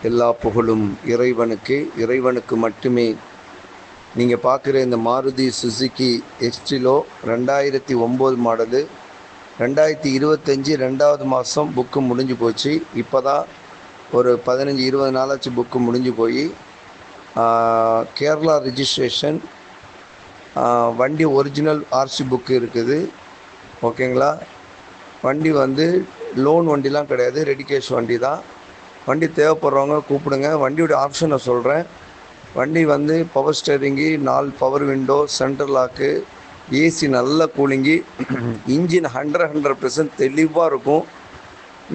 எல்லா புகழும் இறைவனுக்கு, இறைவனுக்கு மட்டுமே. நீங்கள் பார்க்குற இந்த மாருதி சுசுகி எஸ்டிலோ 2009 மாடலு, 2025 2வது மாதம் புக்கு முடிஞ்சு போச்சு. இப்போ தான் ஒரு 15-20 நாளாச்சு புக்கு முடிஞ்சு போய் கேரளா ரிஜிஸ்ட்ரேஷன். வண்டி ஒரிஜினல் ஆர்சி புக்கு இருக்குது. ஓகேங்களா? வண்டி வந்து லோன் வண்டிலாம் கிடையாது, ரெடி கேஷ் வண்டி தான். வண்டி தேவைப்படுறவங்க கூப்பிடுங்க. வண்டியோடைய ஆப்ஷனை சொல்கிறேன். வண்டி வந்து power steering, 4 power window, central lock, AC நல்ல கூலிங்கு, இன்ஜின் 100% தெளிவாக இருக்கும்.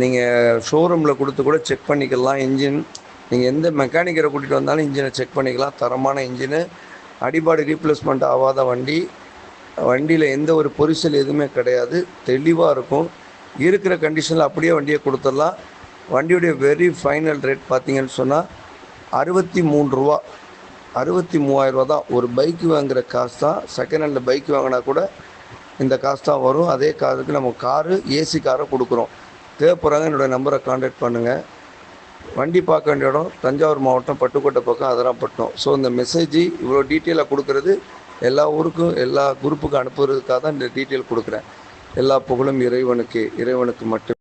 நீங்கள் ஷோரூமில் கொடுத்து கூட செக் பண்ணிக்கலாம். இன்ஜின் நீங்கள் எந்த மெக்கானிக்கரை கூட்டிகிட்டு வந்தாலும் இன்ஜினை செக் பண்ணிக்கலாம். தரமான இன்ஜினு, அடிபாடி ரீப்ளேஸ்மெண்ட் ஆகாத வண்டி. வண்டியில் எந்த ஒரு பொரிசல் எதுவுமே கிடையாது, தெளிவாக இருக்கும். இருக்கிற கண்டிஷனில் அப்படியே வண்டியை கொடுத்துடலாம். வண்டியுடைய வெரி ஃபைனல் ரேட் பார்த்தீங்கன்னு சொன்னால் 63 ரூபா, 63,000 ரூபா தான். ஒரு பைக்கு வாங்குகிற காசு தான். செகண்ட் ஹேண்டில் பைக் வாங்கினா கூட இந்த காசு தான் வரும். அதே காருக்கு நம்ம காரு, ஏசி காரை கொடுக்குறோம். தேவைப்படுறாங்க, என்னோடய நம்பரை கான்டாக்ட் பண்ணுங்கள். வண்டி பார்க்க வேண்டிய இடம் தஞ்சாவூர் மாவட்டம், பட்டுக்கோட்டை பக்கம், அதராப்பட்டினம். ஸோ இந்த மெசேஜ் இவ்வளோ டீட்டெயிலாக கொடுக்குறது எல்லா ஊருக்கும், எல்லா குரூப்புக்கும் அனுப்புறதுக்காக தான் இந்த டீட்டெயில் கொடுக்குறேன். எல்லா புகழும் இறைவனுக்கு, இறைவனுக்கு மட்டும்.